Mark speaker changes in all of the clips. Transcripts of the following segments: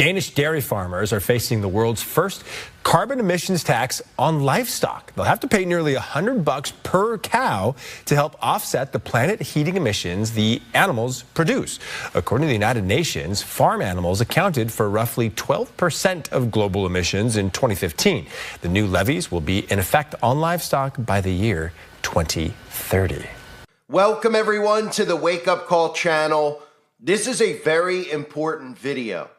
Speaker 1: Danish dairy farmers are facing the world's first carbon emissions tax on livestock. They'll have to pay nearly $100 per cow to help offset the planet heating emissions the animals produce. According to the United Nations, farm animals accounted for roughly 12% of global emissions in 2015. The new levies will be in effect on livestock by the year 2030.
Speaker 2: Welcome everyone to the Wake Up Call channel. This is a very important video.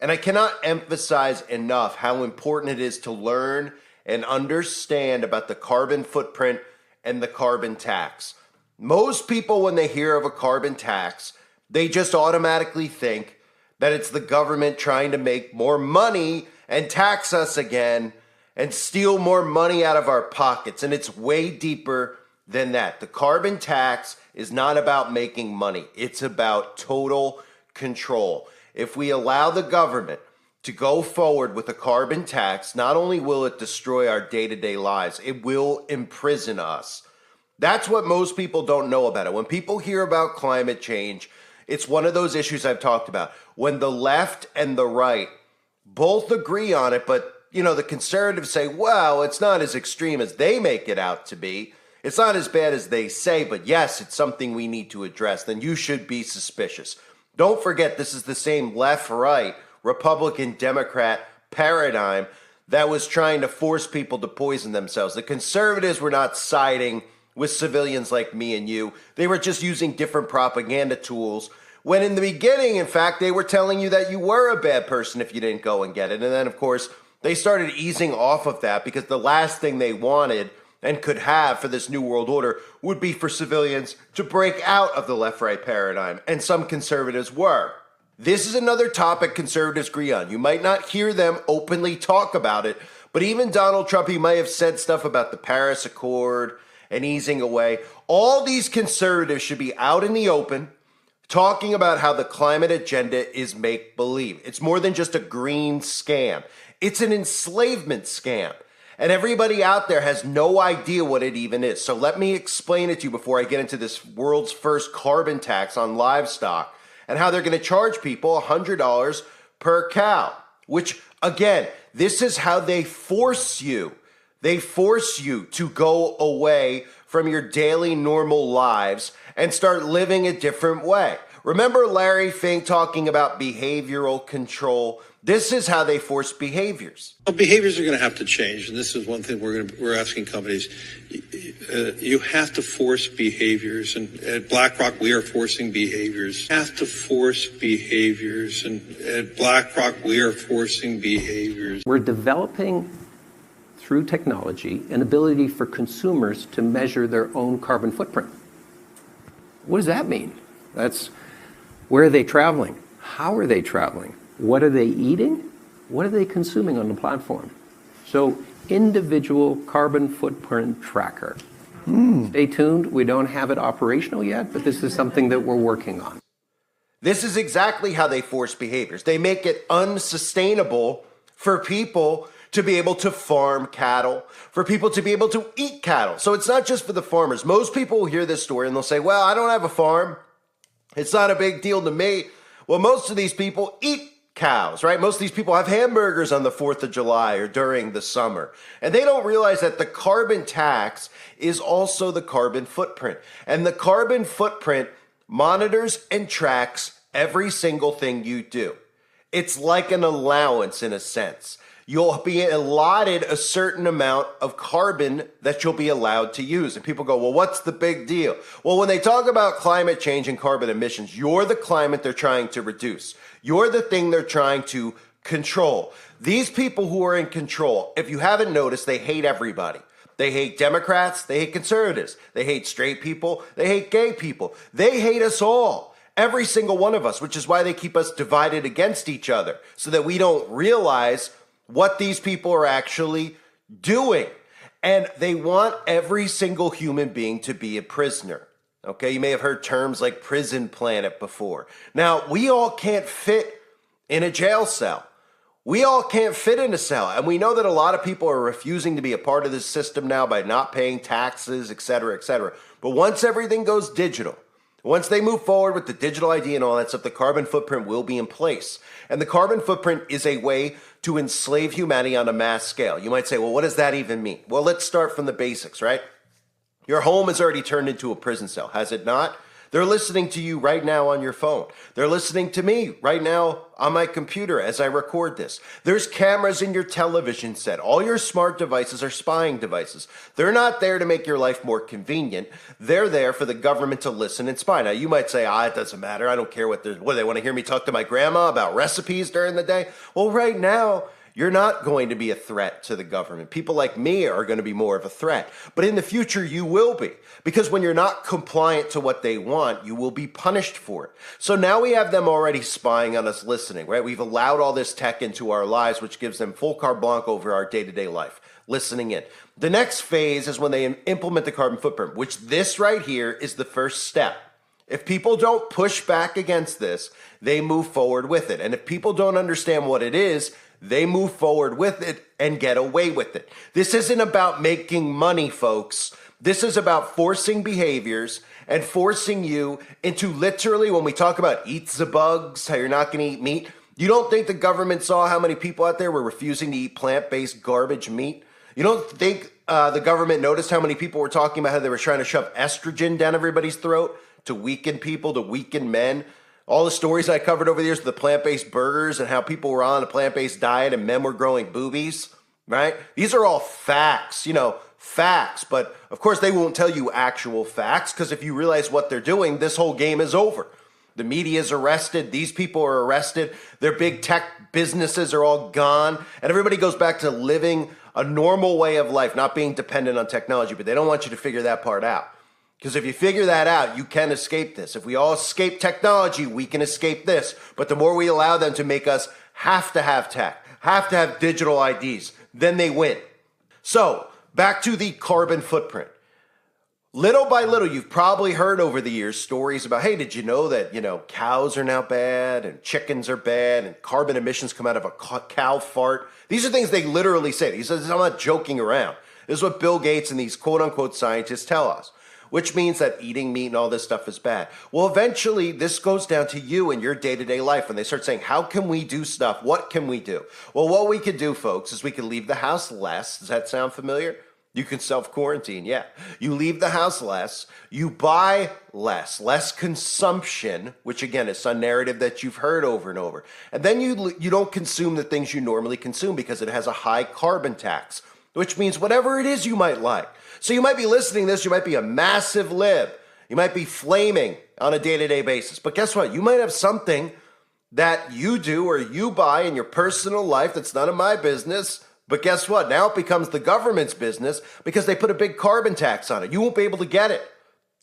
Speaker 2: And I cannot emphasize enough how important it is to learn and understand about the carbon footprint and the carbon tax. Most people, when they hear of a carbon tax, they just automatically think that it's the government trying to make more money and tax us again and steal more money out of our pockets. And it's way deeper than that. The carbon tax is not about making money. It's about total control. If we allow the government to go forward with a carbon tax, not only will it destroy our day-to-day lives, it will imprison us. That's what most people don't know about it. When people hear about climate change, it's one of those issues I've talked about. When the left and the right both agree on it, but the conservatives say, well, it's not as extreme as they make it out to be. It's not as bad as they say, but yes, it's something we need to address. Then you should be suspicious. Don't forget, this is the same left-right, Republican-Democrat paradigm that was trying to force people to poison themselves. The conservatives were not siding with civilians like me and you. They were just using different propaganda tools, when in the beginning, in fact, they were telling you that you were a bad person if you didn't go and get it. And then, of course, they started easing off of that because the last thing they wanted and could have for this new world order would be for civilians to break out of the left-right paradigm, and some conservatives were. This is another topic conservatives agree on. You might not hear them openly talk about it, but even Donald Trump, he might have said stuff about the Paris Accord and easing away. All these conservatives should be out in the open talking about how the climate agenda is make-believe. It's more than just a green scam. It's an enslavement scam. And everybody out there has no idea what it even is. So let me explain it to you before I get into this world's first carbon tax on livestock and how they're going to charge people $100 per cow, which, again, this is how they force you. They force you to go away from your daily normal lives and start living a different way. Remember Larry Fink talking about behavioral control? This is how they force behaviors.
Speaker 3: Well, behaviors are going to have to change, and this is one thing we're asking companies. You have to force behaviors, and at BlackRock we are forcing behaviors. Have to force behaviors, and at BlackRock we are forcing behaviors.
Speaker 4: We're developing through technology an ability for consumers to measure their own carbon footprint. What does that mean? That's where are they traveling? How are they traveling? What are they eating? What are they consuming on the platform? So, individual carbon footprint tracker. Stay tuned. We don't have it operational yet, but this is something that we're working on.
Speaker 2: This is exactly how they force behaviors. They make it unsustainable for people to be able to farm cattle, for people to be able to eat cattle. So it's not just for the farmers. Most people will hear this story and they'll say, well, I don't have a farm. It's not a big deal to me. Well, most of these people eat cows, right? Most of these people have hamburgers on the 4th of July or during the summer. And they don't realize that the carbon tax is also the carbon footprint. And the carbon footprint monitors and tracks every single thing you do. It's like an allowance in a sense. You'll be allotted a certain amount of carbon that you'll be allowed to use. And people go, well, what's the big deal? Well, when they talk about climate change and carbon emissions, you're the climate they're trying to reduce. You're the thing they're trying to control. These people who are in control, if you haven't noticed, they hate everybody. They hate Democrats, they hate conservatives, they hate straight people, they hate gay people. They hate us all. Every single one of us, which is why they keep us divided against each other, so that we don't realize what these people are actually doing. And they want every single human being to be a prisoner. Okay, you may have heard terms like prison planet before. Now, we all can't fit in a jail cell. We all can't fit in a cell. And we know that a lot of people are refusing to be a part of this system now by not paying taxes, et cetera, et cetera. But once everything goes digital, Once they move forward with the digital ID and all that stuff, the carbon footprint will be in place. And the carbon footprint is a way to enslave humanity on a mass scale. You might say, well, what does that even mean? Well, let's start from the basics, right? Your home has already turned into a prison cell, has it not? They're listening to you right now on your phone. They're listening to me right now on my computer as I record this. There's cameras in your television set. All your smart devices are spying devices. They're not there to make your life more convenient. They're there for the government to listen and spy. Now, you might say, it doesn't matter. I don't care what they want to hear me talk to my grandma about recipes during the day. Well, right now, you're not going to be a threat to the government. People like me are going to be more of a threat. But in the future, you will be. Because when you're not compliant to what they want, you will be punished for it. So now we have them already spying on us, listening, right? We've allowed all this tech into our lives, which gives them full carte blanche over our day-to-day life, listening in. The next phase is when they implement the carbon footprint, which this right here is the first step. If people don't push back against this, they move forward with it. And if people don't understand what it is, they move forward with it and get away with it. This isn't about making money, folks. This is about forcing behaviors and forcing you into literally, when we talk about eat the bugs, how you're not going to eat meat, you don't think the government saw how many people out there were refusing to eat plant-based garbage meat? You don't think the government noticed how many people were talking about how they were trying to shove estrogen down everybody's throat to weaken people, to weaken men? All the stories I covered over the years, the plant-based burgers and how people were on a plant-based diet and men were growing boobies, right? These are all facts, facts. But of course, they won't tell you actual facts, because if you realize what they're doing, this whole game is over. The media is arrested. These people are arrested. Their big tech businesses are all gone. And everybody goes back to living a normal way of life, not being dependent on technology. But they don't want you to figure that part out. Because if you figure that out, you can escape this. If we all escape technology, we can escape this. But the more we allow them to make us have to have tech, have to have digital IDs, then they win. So back to the carbon footprint. Little by little, you've probably heard over the years stories about, hey, did you know that, cows are now bad and chickens are bad and carbon emissions come out of a cow fart? These are things they literally say. He says, I'm not joking around. This is what Bill Gates and these quote unquote scientists tell us, which means that eating meat and all this stuff is bad. Well, eventually, this goes down to you and your day-to-day life. When they start saying, how can we do stuff? What can we do? Well, what we could do, folks, is we could leave the house less. Does that sound familiar? You can self-quarantine, yeah. You leave the house less. You buy less consumption, which again is a narrative that you've heard over and over. And then you don't consume the things you normally consume because it has a high carbon tax, which means whatever it is you might like. So you might be listening to this, you might be a massive lib. You might be flaming on a day-to-day basis. But guess what? You might have something that you do or you buy in your personal life that's none of my business. But guess what? Now it becomes the government's business because they put a big carbon tax on it. You won't be able to get it.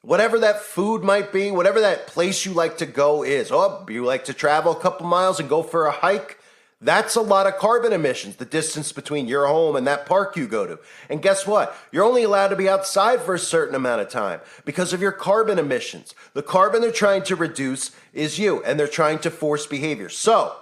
Speaker 2: Whatever that food might be, whatever that place you like to go is. Oh, you like to travel a couple miles and go for a hike? That's a lot of carbon emissions, the distance between your home and that park you go to. And guess what? You're only allowed to be outside for a certain amount of time because of your carbon emissions. The carbon they're trying to reduce is you, and they're trying to force behavior. So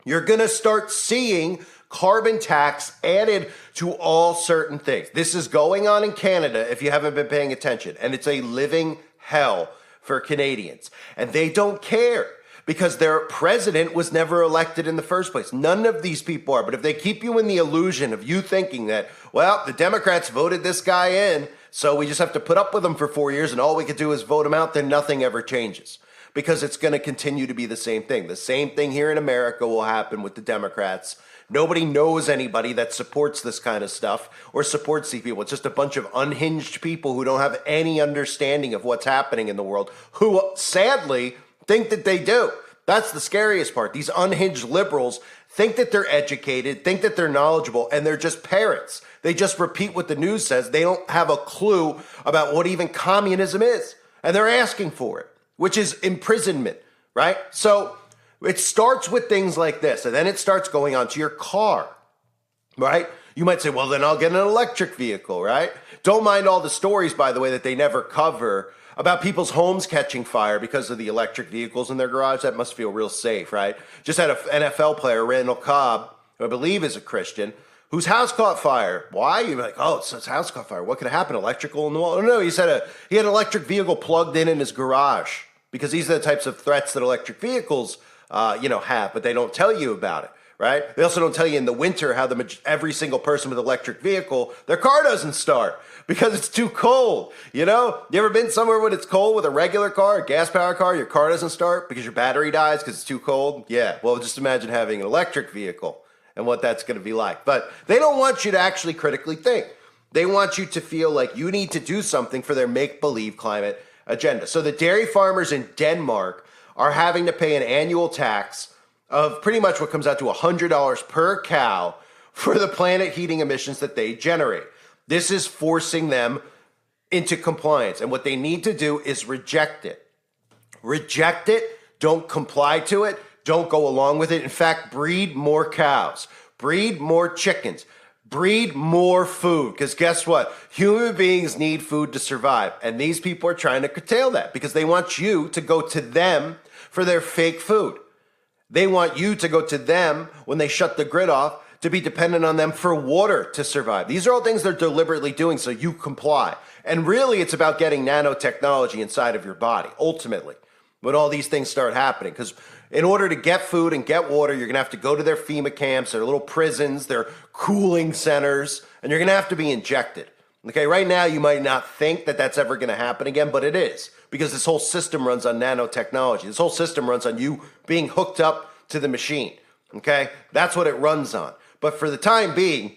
Speaker 2: you're going to start seeing carbon tax added to all certain things. This is going on in Canada if you haven't been paying attention, and it's a living hell for Canadians. And they don't care, because their president was never elected in the first place. None of these people are. But if they keep you in the illusion of you thinking that, well, the Democrats voted this guy in, so we just have to put up with him for 4 years and all we could do is vote him out, then nothing ever changes. Because it's going to continue to be the same thing. The same thing here in America will happen with the Democrats. Nobody knows anybody that supports this kind of stuff or supports these people. It's just a bunch of unhinged people who don't have any understanding of what's happening in the world, who sadly think that they do. That's the scariest part. These unhinged liberals think that they're educated, think that they're knowledgeable, and they're just parrots. They just repeat what the news says. They don't have a clue about what even communism is. And they're asking for it, which is imprisonment, right? So it starts with things like this, and then it starts going on to your car, right? You might say, well, then I'll get an electric vehicle, right? Don't mind all the stories, by the way, that they never cover about people's homes catching fire because of the electric vehicles in their garage. That must feel real safe, right? Just had an NFL player, Randall Cobb, who I believe is a Christian, whose house caught fire. Why? You're like, oh, it's his house caught fire. What could happen? Electrical in the wall? No, he had an electric vehicle plugged in his garage. because these are the types of threats that electric vehicles, have, but they don't tell you about it, right? They also don't tell you in the winter how every single person with an electric vehicle, their car doesn't start because it's too cold. You ever been somewhere when it's cold with a regular car, a gas-powered car, your car doesn't start because your battery dies because it's too cold? Yeah, well, just imagine having an electric vehicle and what that's going to be like. But they don't want you to actually critically think. They want you to feel like you need to do something for their make-believe climate agenda. So the dairy farmers in Denmark are having to pay an annual tax of pretty much what comes out to $100 per cow for the planet heating emissions that they generate. This is forcing them into compliance. And what they need to do is reject it. Reject it. Don't comply to it. Don't go along with it. In fact, breed more cows. Breed more chickens. Breed more food. Because guess what? Human beings need food to survive. And these people are trying to curtail that because they want you to go to them for their fake food. They want you to go to them when they shut the grid off to be dependent on them for water to survive. These are all things they're deliberately doing so you comply. And really, it's about getting nanotechnology inside of your body, ultimately, when all these things start happening. Because in order to get food and get water, you're going to have to go to their FEMA camps, their little prisons, their cooling centers, and you're going to have to be injected. Okay, right now, you might not think that that's ever going to happen again, but it is. Because this whole system runs on nanotechnology. This whole system runs on you being hooked up to the machine. Okay? That's what it runs on. But for the time being,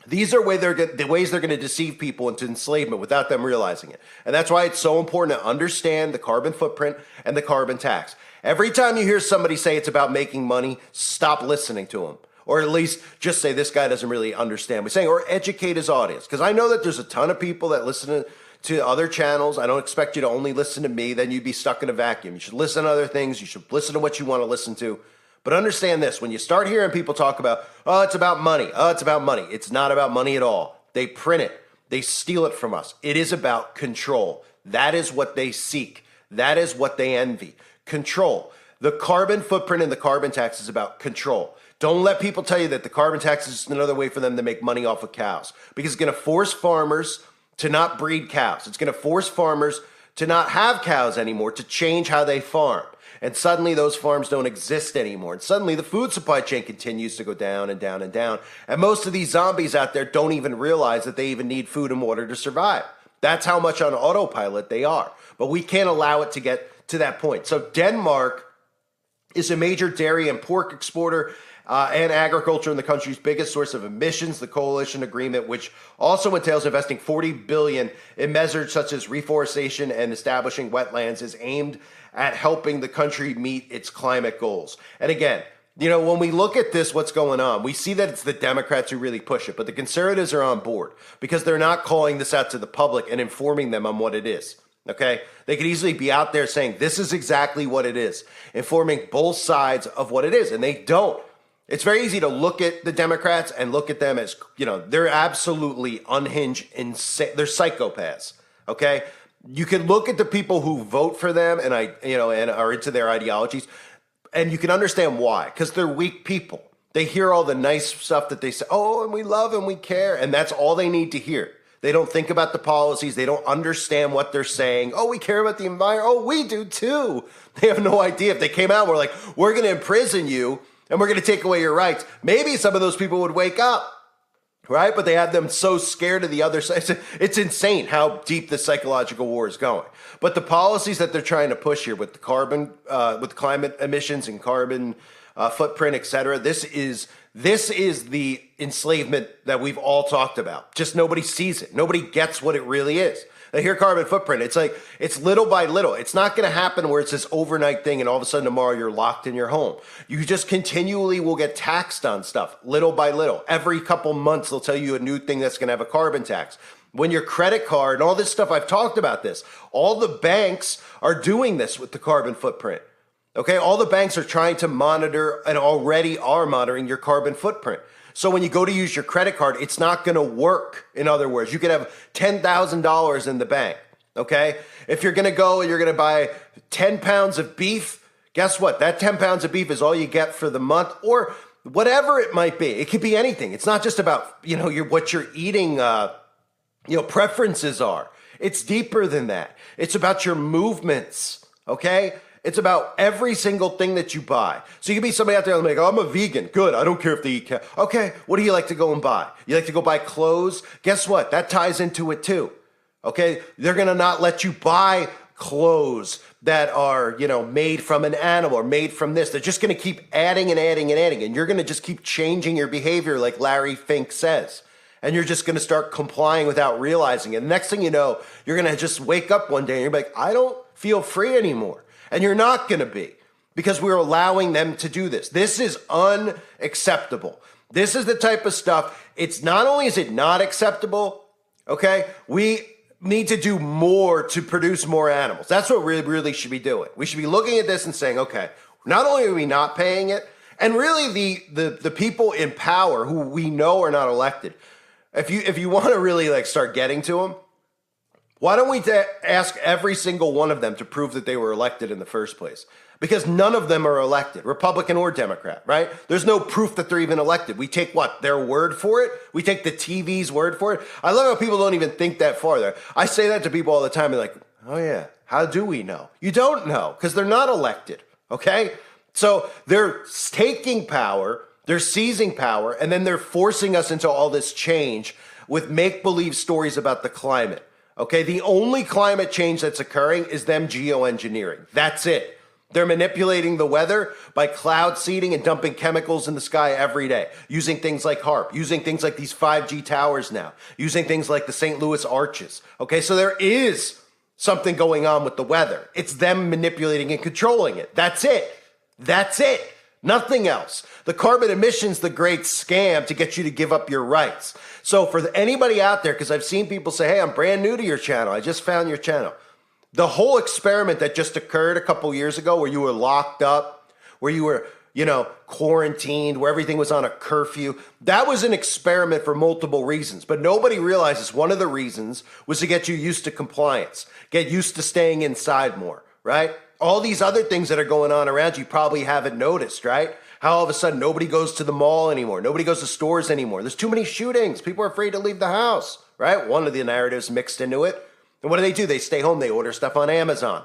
Speaker 2: these are the ways they're going to deceive people into enslavement without them realizing it. And that's why it's so important to understand the carbon footprint and the carbon tax. Every time you hear somebody say it's about making money, stop listening to them. Or at least just say this guy doesn't really understand what he's saying, or educate his audience. Because I know that there's a ton of people that listen to other channels. I don't expect you to only listen to me, then you'd be stuck in a vacuum. You should listen to other things. You should listen to what you want to listen to. But understand this, when you start hearing people talk about, oh, it's about money. Oh, it's about money. It's not about money at all. They print it. They steal it from us. It is about control. That is what they seek. That is what they envy. Control. The carbon footprint and the carbon tax is about control. Don't let people tell you that the carbon tax is just another way for them to make money off of cows, because it's going to force farmers to not breed cows. It's going to force farmers to not have cows anymore, to change how they farm. And suddenly those farms don't exist anymore. And suddenly the food supply chain continues to go down and down and down. And most of these zombies out there don't even realize that they even need food and water to survive. That's how much on autopilot they are. But we can't allow it to get to that point. So Denmark is a major dairy and pork exporter and agriculture in the country's biggest source of emissions. The coalition agreement, which also entails investing $40 billion in measures such as reforestation and establishing wetlands, is aimed at helping the country meet its climate goals. And again, when we look at this, what's going on, we see that it's the Democrats who really push it, but the conservatives are on board because they're not calling this out to the public and informing them on what it is. Okay? They could easily be out there saying, this is exactly what it is, informing both sides of what it is, and they don't. It's very easy to look at the Democrats and look at them as, they're absolutely unhinged, insane. They're psychopaths. Okay? You can look at the people who vote for them and and are into their ideologies, and you can understand why, because they're weak people. They hear all the nice stuff that they say, oh, and we love and we care, and that's all they need to hear. They don't think about the policies. They don't understand what they're saying. Oh, we care about the environment. Oh, we do too. They have no idea. If they came out and were like, we're going to imprison you and we're going to take away your rights, maybe some of those people would wake up. Right? But they have them so scared of the other side. It's insane how deep the psychological war is going. But the policies that they're trying to push here with the carbon, with climate emissions and carbon footprint, et cetera, this is the enslavement that we've all talked about. Just nobody sees it. Nobody gets what it really is. They hear carbon footprint. It's like, it's little by little. It's not going to happen where it's this overnight thing and all of a sudden tomorrow you're locked in your home. You just continually will get taxed on stuff little by little. Every couple months, they'll tell you a new thing that's going to have a carbon tax. When your credit card and all this stuff, I've talked about this. All the banks are doing this with the carbon footprint. Okay, all the banks are trying to monitor and already are monitoring your carbon footprint. So when you go to use your credit card, it's not going to work. In other words, you could have $10,000 in the bank. Okay, if you're going to go and you're going to buy 10 pounds of beef, guess what? That 10 pounds of beef is all you get for the month, or whatever it might be. It could be anything. It's not just about what you're eating. Preferences are. It's deeper than that. It's about your movements. okay? It's about every single thing that you buy. So you can be somebody out there and like, oh, I'm a vegan. Good. I don't care if they eat cat. Okay. What do you like to go and buy? You like to go buy clothes? Guess what? That ties into it too. Okay. They're going to not let you buy clothes that are, made from an animal or made from this. They're just going to keep adding and adding and adding. And you're going to just keep changing your behavior like Larry Fink says. And you're just going to start complying without realizing it. The next thing you know, you're going to just wake up one day and you're like, I don't feel free anymore. And you're not going to be, because we're allowing them to do this. This is unacceptable. This is the type of stuff. It's not only is it not acceptable, okay, we need to do more to produce more animals. That's what we really should be doing. We should be looking at this and saying, okay, not only are we not paying it, and really the people in power who we know are not elected, if you want to really start getting to them, why don't we ask every single one of them to prove that they were elected in the first place? Because none of them are elected, Republican or Democrat, right? There's no proof that they're even elected. We take what? Their word for it? We take the TV's word for it? I love how people don't even think that far there. I say that to people all the time. They're like, oh yeah, how do we know? You don't know, because they're not elected, okay? So they're taking power, they're seizing power, and then they're forcing us into all this change with make-believe stories about the climate. Okay, the only climate change that's occurring is them geoengineering. That's it. They're manipulating the weather by cloud seeding and dumping chemicals in the sky every day, using things like HARP, using things like these 5G towers now, using things like the St. Louis arches. Okay, so there is something going on with the weather. It's them manipulating and controlling it. That's it. That's it. Nothing else. The carbon emissions, the great scam to get you to give up your rights. So for anybody out there, because I've seen people say, hey, I'm brand new to your channel. I just found your channel. The whole experiment that just occurred a couple years ago where you were locked up, where you were, quarantined, where everything was on a curfew, that was an experiment for multiple reasons. But nobody realizes one of the reasons was to get you used to compliance, get used to staying inside more, right? All these other things that are going on around you probably haven't noticed, right? How all of a sudden nobody goes to the mall anymore. Nobody goes to stores anymore. There's too many shootings. People are afraid to leave the house, right? One of the narratives mixed into it. And what do? They stay home. They order stuff on Amazon.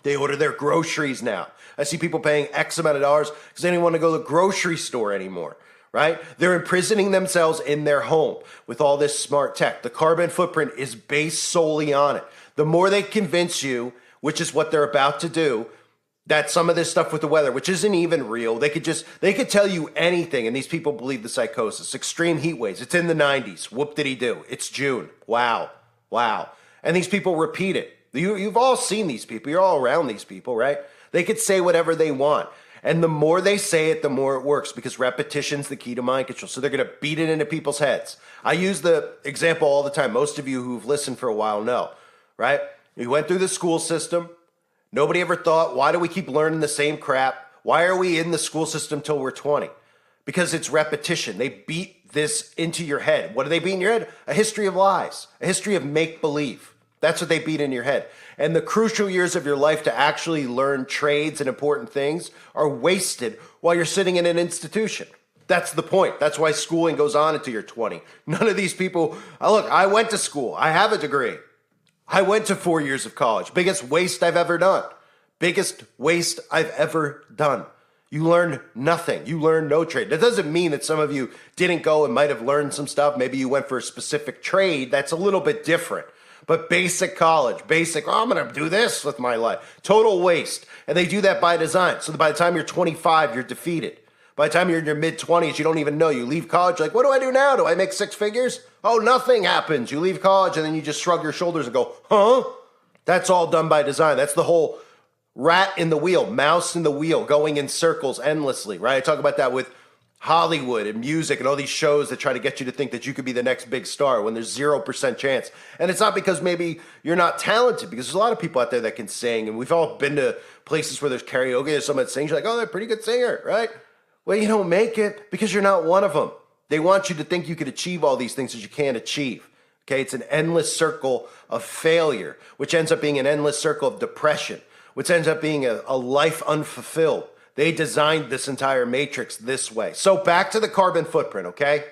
Speaker 2: They order their groceries now. I see people paying X amount of dollars because they don't want to go to the grocery store anymore, right? They're imprisoning themselves in their home with all this smart tech. The carbon footprint is based solely on it. The more they convince you, which is what they're about to do, that some of this stuff with the weather, which isn't even real, they could tell you anything, and these people believe the psychosis. Extreme heat waves, it's in the 90s. Whoop-diddy-do. It's June. Wow. And these people repeat it. You've all seen these people. You're all around these people, right? They could say whatever they want. And the more they say it, the more it works, because repetition's the key to mind control. So they're going to beat it into people's heads. I use the example all the time. Most of you who've listened for a while know, right? You went through the school system. Nobody ever thought, why do we keep learning the same crap? Why are we in the school system till we're 20? Because it's repetition. They beat this into your head. What do they beat in your head? A history of lies, a history of make-believe. That's what they beat in your head. And the crucial years of your life to actually learn trades and important things are wasted while you're sitting in an institution. That's the point. That's why schooling goes on until you're 20. None of these people, look, I went to school. I have a degree. I went to 4 years of college. Biggest waste I've ever done. Biggest waste I've ever done. You learned nothing. You learned no trade. That doesn't mean that some of you didn't go and might have learned some stuff. Maybe you went for a specific trade. That's a little bit different. But basic college, I'm going to do this with my life. Total waste. And they do that by design. So by the time you're 25, you're defeated. By the time you're in your mid-20s, you don't even know. You leave college, like, what do I do now? Do I make six figures? Oh, nothing happens. You leave college, and then you just shrug your shoulders and go, huh? That's all done by design. That's the whole rat in the wheel, mouse in the wheel, going in circles endlessly, right? I talk about that with Hollywood and music and all these shows that try to get you to think that you could be the next big star when there's 0% chance. And it's not because maybe you're not talented, because there's a lot of people out there that can sing, and we've all been to places where there's karaoke, there's someone that sings, you're like, oh, they're a pretty good singer, right? Well, you don't make it because you're not one of them. They want you to think you could achieve all these things that you can't achieve. Okay, it's an endless circle of failure, which ends up being an endless circle of depression, which ends up being a life unfulfilled. They designed this entire matrix this way. So back to the carbon footprint, okay?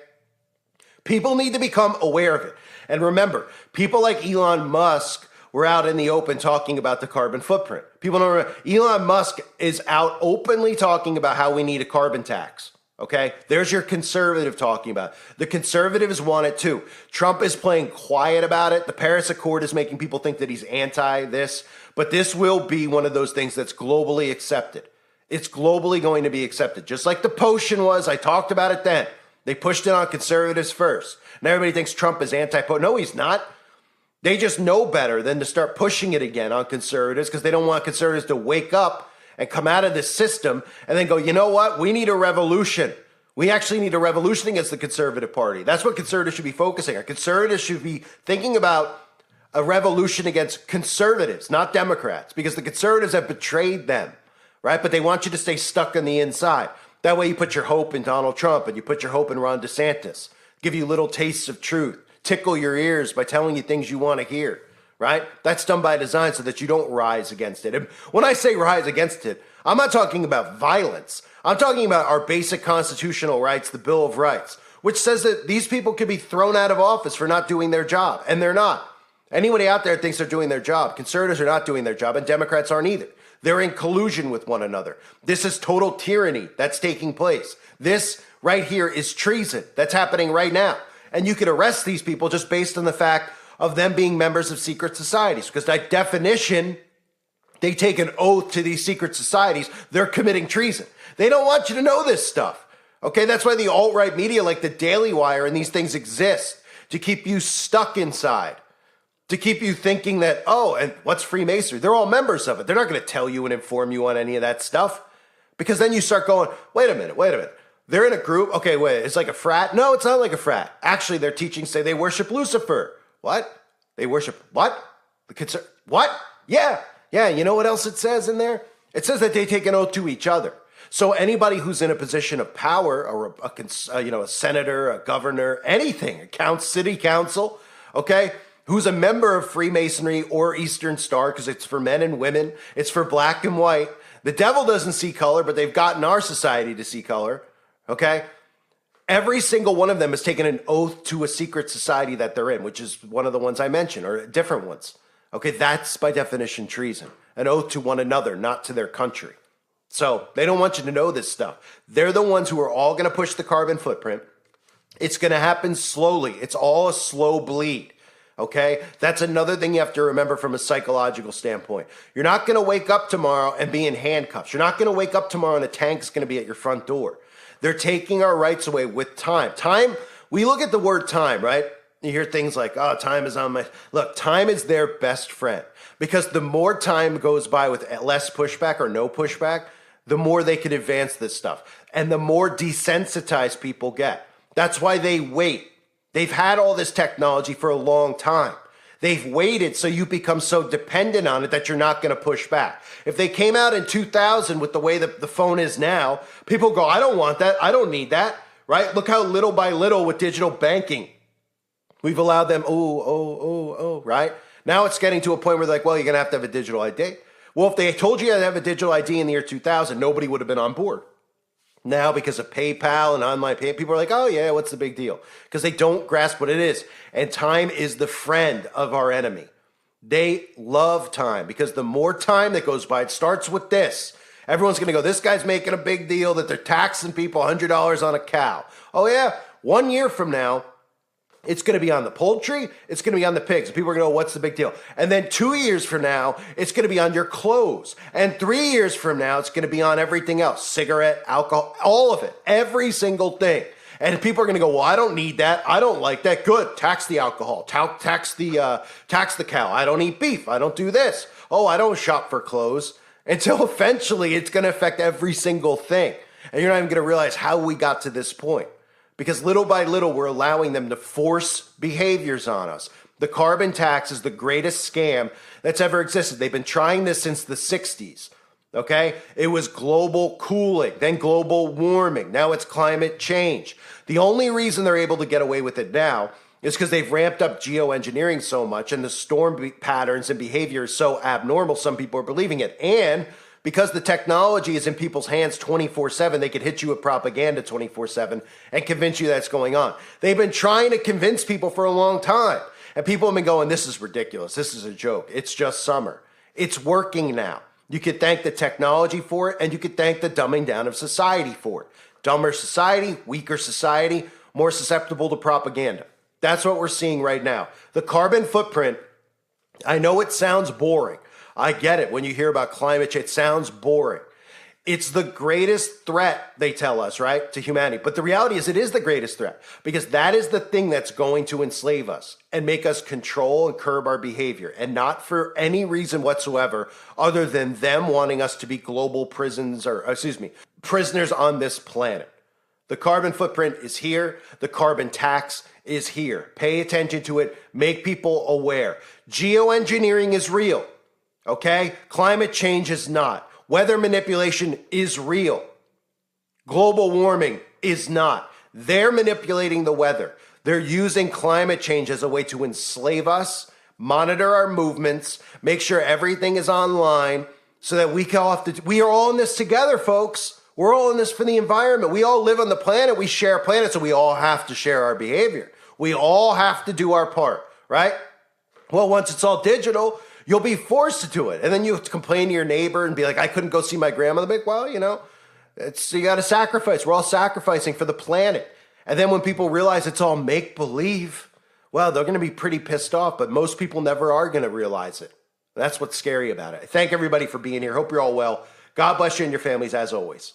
Speaker 2: People need to become aware of it. And remember, people like Elon Musk were out in the open talking about the carbon footprint. People don't remember. Elon Musk is out openly talking about how we need a carbon tax. Okay, there's your conservative talking about it. The conservatives want it too. Trump is playing quiet about it. The Paris Accord is making people think that he's anti this, but this will be one of those things that's globally accepted. It's globally going to be accepted, just like the potion was. I talked about it then. They pushed it on conservatives first. Now everybody thinks Trump is anti-potion. No, he's not. They just know better than to start pushing it again on conservatives because they don't want conservatives to wake up and come out of this system and then go, you know what? We need a revolution. We actually need a revolution against the conservative party. That's what conservatives should be focusing on. Conservatives should be thinking about a revolution against conservatives, not Democrats, because the conservatives have betrayed them, right? But they want you to stay stuck on the inside. That way you put your hope in Donald Trump and you put your hope in Ron DeSantis, give you little tastes of truth, tickle your ears by telling you things you want to hear. Right? That's done by design so that you don't rise against it. And when I say rise against it, I'm not talking about violence. I'm talking about our basic constitutional rights, the Bill of Rights, which says that these people could be thrown out of office for not doing their job, and they're not. Anybody out there thinks they're doing their job. Conservatives are not doing their job, and Democrats aren't either. They're in collusion with one another. This is total tyranny that's taking place. This right here is treason that's happening right now. And you could arrest these people just based on the fact of them being members of secret societies, because by definition, they take an oath to these secret societies. They're committing treason. They don't want you to know this stuff. Okay, that's why the alt-right media like the Daily Wire and these things exist, to keep you stuck inside, to keep you thinking that, oh, and what's Freemasonry? They're all members of it. They're not going to tell you and inform you on any of that stuff, because then you start going, wait a minute. They're in a group. Okay, wait, it's like a frat? No, it's not like a frat. Actually, their teachings say they worship Lucifer. What? They worship what? What? Yeah. You know what else it says in there? It says that they take an oath to each other. So anybody who's in a position of power, or a senator, a governor, anything, city council, okay, who's a member of Freemasonry or Eastern Star, because it's for men and women, it's for black and white. The devil doesn't see color, but they've gotten our society to see color, okay? Every single one of them has taken an oath to a secret society that they're in, which is one of the ones I mentioned, or different ones. Okay, that's by definition treason. An oath to one another, not to their country. So they don't want you to know this stuff. They're the ones who are all going to push the carbon footprint. It's going to happen slowly. It's all a slow bleed. Okay, that's another thing you have to remember from a psychological standpoint. You're not going to wake up tomorrow and be in handcuffs. You're not going to wake up tomorrow and a tank's going to be at your front door. They're taking our rights away with time. Time, we look at the word time, right? You hear things like, oh, time is on my... Look, time is their best friend, because the more time goes by with less pushback or no pushback, the more they can advance this stuff and the more desensitized people get. That's why they wait. They've had all this technology for a long time. They've waited so you become so dependent on it that you're not going to push back. If they came out in 2000 with the way that the phone is now, people go, I don't want that. I don't need that, right? Look how little by little with digital banking, we've allowed them, right? Now it's getting to a point where they're like, well, you're going to have a digital ID. Well, if they told you to have a digital ID in the year 2000, nobody would have been on board. Now, because of PayPal and online payment, people are like, oh yeah, what's the big deal? Because they don't grasp what it is. And time is the friend of our enemy. They love time, because the more time that goes by, it starts with this. Everyone's going to go, this guy's making a big deal that they're taxing people $100 on a cow. Oh yeah, 1 year from now, it's going to be on the poultry. It's going to be on the pigs. People are going to go, what's the big deal? And then 2 years from now, it's going to be on your clothes. And 3 years from now, it's going to be on everything else. Cigarette, alcohol, all of it. Every single thing. And people are going to go, well, I don't need that. I don't like that. Good. Tax the alcohol. Tax the cow. I don't eat beef. I don't do this. Oh, I don't shop for clothes. Until eventually it's going to affect every single thing. And you're not even going to realize how we got to this point. Because little by little, we're allowing them to force behaviors on us. The carbon tax is the greatest scam that's ever existed. They've been trying this since the 60s, okay? It was global cooling, then global warming. Now it's climate change. The only reason they're able to get away with it now is because they've ramped up geoengineering so much, and the storm patterns and behavior is so abnormal, some people are believing it. And because the technology is in people's hands 24/7, they could hit you with propaganda 24/7 and convince you that's going on. They've been trying to convince people for a long time. And people have been going, this is ridiculous. This is a joke. It's just summer. It's working now. You could thank the technology for it, and you could thank the dumbing down of society for it. Dumber society, weaker society, more susceptible to propaganda. That's what we're seeing right now. The carbon footprint, I know it sounds boring. I get it. When you hear about climate change, it sounds boring. It's the greatest threat, they tell us, right, to humanity. But the reality is it is the greatest threat because that is the thing that's going to enslave us and make us control and curb our behavior, and not for any reason whatsoever other than them wanting us to be global prisoners on this planet. The carbon footprint is here. The carbon tax is here. Pay attention to it. Make people aware. Geoengineering is real, okay? Climate change is not. Weather manipulation is real. Global warming is not. They're manipulating the weather. They're using climate change as a way to enslave us, monitor our movements, make sure everything is online so that we are all in this together, folks. We're all in this for the environment. We all live on the planet. We share a planet, so we all have to share our behavior. We all have to do our part, right? Well, once it's all digital, you'll be forced to do it. And then you have to complain to your neighbor and be like, I couldn't go see my grandmother. Like, well, you got to sacrifice. We're all sacrificing for the planet. And then when people realize it's all make-believe, well, they're going to be pretty pissed off, but most people never are going to realize it. That's what's scary about it. I thank everybody for being here. Hope you're all well. God bless you and your families as always.